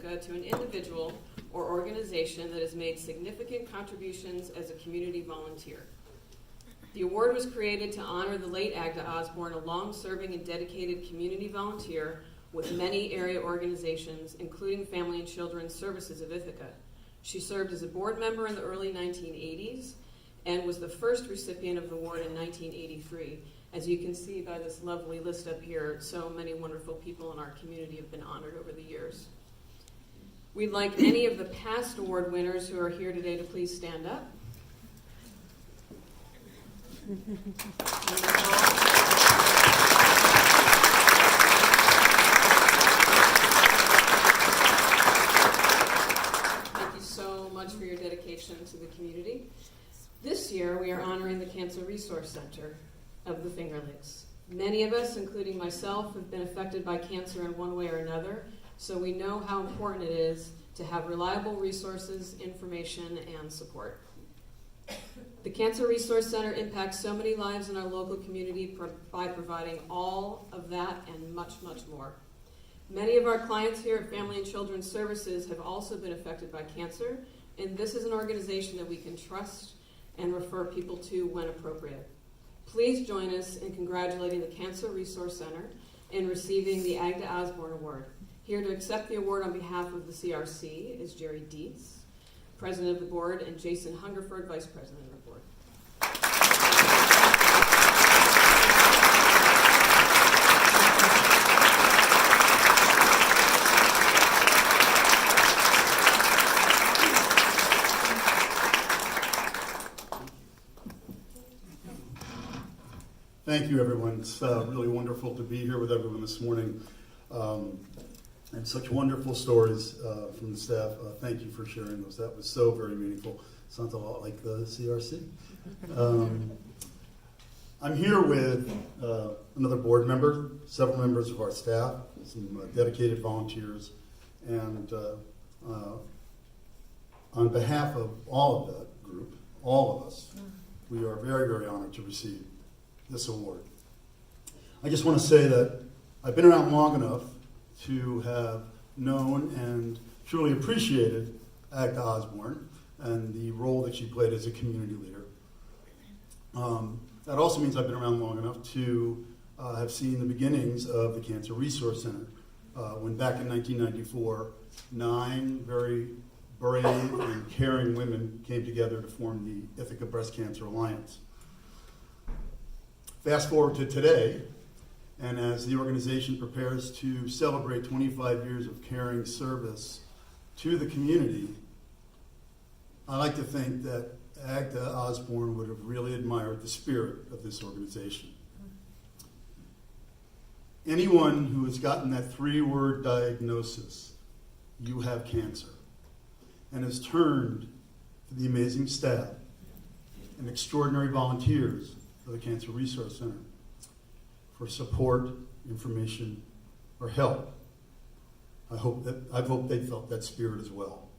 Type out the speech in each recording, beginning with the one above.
Ithaca to an individual or organization that has made significant contributions as a community volunteer. The award was created to honor the late AGDA Osborn, a long-serving and dedicated community volunteer with many area organizations, including Family and Children's Services of Ithaca. She served as a board member in the early 1980s and was the first recipient of the award in 1983. As you can see by this lovely list up here, so many wonderful people in our community have been honored over the years. We'd like any of the past award winners who are here today to please stand up. Thank you so much for your dedication to the community. This year, we are honoring the Cancer Resource Center of the Finger Lakes. Many of us, including myself, have been affected by cancer in one way or another, so we know how important it is to have reliable resources, information, and support. The Cancer Resource Center impacts so many lives in our local community by providing all of that and much, much more. Many of our clients here at Family and Children's Services have also been affected by cancer, and this is an organization that we can trust and refer people to when appropriate. Please join us in congratulating the Cancer Resource Center in receiving the AGDA Osborn Award. Here to accept the award on behalf of the CRC is Jerry Dietz, President of the Board, and Jason Hungerford, Vice President of the Board. Thank you, everyone. It's really wonderful to be here with everyone this morning. And such wonderful stories from the staff. Thank you for sharing those. That was so very meaningful. Sounds a lot like the CRC. I'm here with another board member, several members of our staff, some dedicated volunteers, and on behalf of all of that group, all of us, we are very, very honored to receive this award. I just want to say that I've been around long enough to have known and truly appreciated AGDA Osborn and the role that she played as a community leader. That also means I've been around long enough to have seen the beginnings of the Cancer Resource Center, when back in 1994, 9 very brave and caring women came together to form the Ithaca Breast Cancer Alliance. Fast forward to today, and as the organization prepares to celebrate 25 years of caring service to the community, I like to think that AGDA Osborn would have really admired the spirit of this organization. Anyone who has gotten that 3-word diagnosis, you have cancer, and has turned to the amazing staff and extraordinary volunteers of the Cancer Resource Center for support, information, or help. I hope they felt that spirit as well.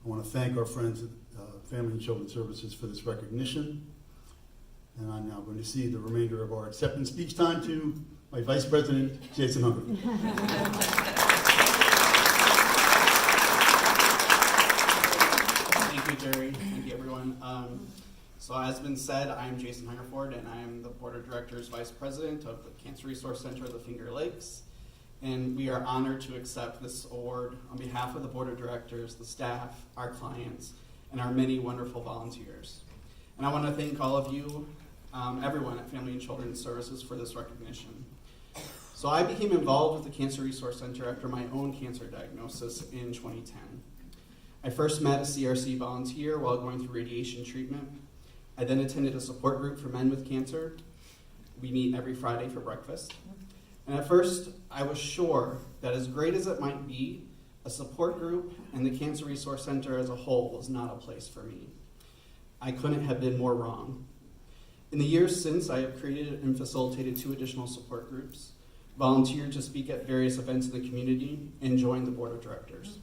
I want to thank our friends at Family and Children's Services for this recognition. And I'm now going to cede the remainder of our acceptance speech time to my Vice President, Jason Hungerford. Thank you, Jerry. Thank you, everyone. So as has been said, I am Jason Hungerford, and I am the Board of Directors Vice President of the Cancer Resource Center of the Finger Lakes. And we are honored to accept this award on behalf of the Board of Directors, the staff, our clients, and our many wonderful volunteers. And I want to thank all of you, everyone at Family and Children's Services for this recognition. So I became involved with the Cancer Resource Center after my own cancer diagnosis in 2010. I first met a CRC volunteer while going through radiation treatment. I then attended a support group for men with cancer. We meet every Friday for breakfast. And at first, I was sure that as great as it might be, a support group and the Cancer Resource Center as a whole was not a place for me. I couldn't have been more wrong. In the years since, I have created and facilitated 2 additional support groups, volunteered to speak at various events in the community, and joined the board of directors.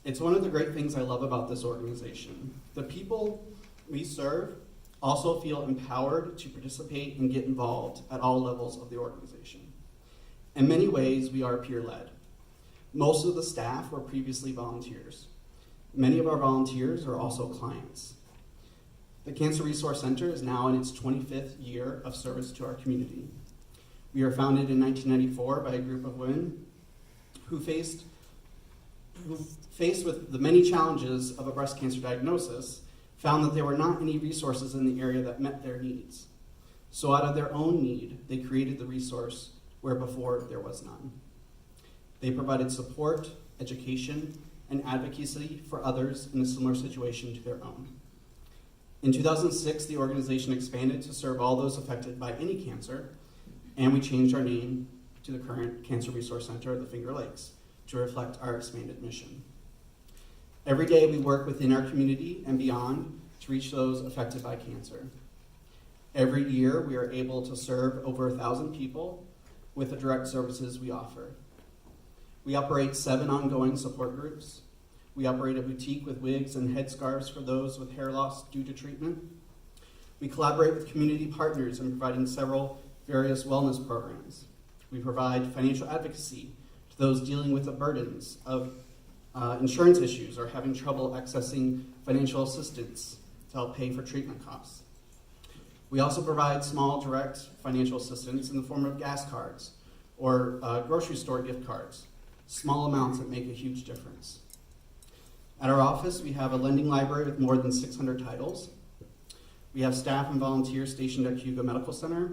It's one of the great things I love about this organization. The people we serve also feel empowered to participate and get involved at all levels of the organization. In many ways, we are peer-led. Most of the staff were previously volunteers. Many of our volunteers are also clients. The Cancer Resource Center is now in its 25th year of service to our community. We were founded in 1994 by a group of women who faced with the many challenges of a breast cancer diagnosis, found that there were not any resources in the area that met their needs. So out of their own need, they created the resource where before there was none. They provided support, education, and advocacy for others in a similar situation to their own. In 2006, the organization expanded to serve all those affected by any cancer, and we changed our name to the current Cancer Resource Center of the Finger Lakes to reflect our expanded mission. Every day we work within our community and beyond to reach those affected by cancer. Every year we are able to serve over 1,000 people with the direct services we offer. We operate 7 ongoing support groups. We operate a boutique with wigs and headscarves for those with hair loss due to treatment. We collaborate with community partners in providing several various wellness programs. We provide financial advocacy to those dealing with the burdens of insurance issues or having trouble accessing financial assistance to help pay for treatment costs. We also provide small direct financial assistance in the form of gas cards or grocery store gift cards, small amounts that make a huge difference. At our office, we have a lending library with more than 600 titles. We have staff and volunteers stationed at Hugo Medical Center,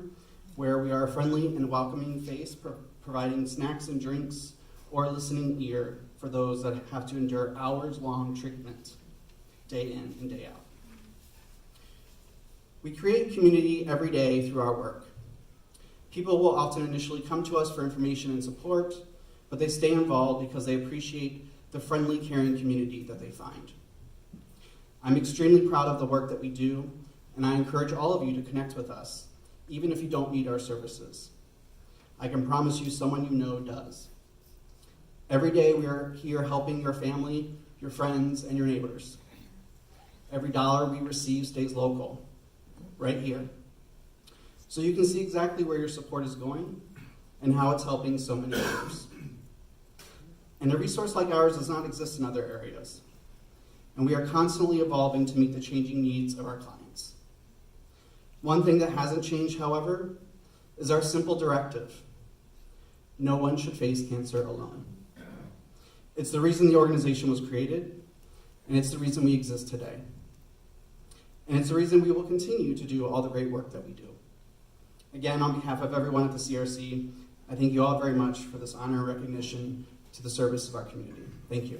where we are a friendly and welcoming face, providing snacks and drinks or a listening ear for those that have to endure hours-long treatment, day in and day out. We create community every day through our work. People will often initially come to us for information and support, but they stay involved because they appreciate the friendly, caring community that they find. I'm extremely proud of the work that we do, and I encourage all of you to connect with us, even if you don't need our services. I can promise you someone you know does. Every day we are here helping your family, your friends, and your neighbors. Every dollar we receive stays local, right here. So you can see exactly where your support is going and how it's helping so many others. And a resource like ours does not exist in other areas. And we are constantly evolving to meet the changing needs of our clients. One thing that hasn't changed, however, is our simple directive. No one should face cancer alone. It's the reason the organization was created, and it's the reason we exist today. And it's the reason we will continue to do all the great work that we do. Again, on behalf of everyone at the CRC, I thank you all very much for this honor and recognition to the service of our community. Thank you.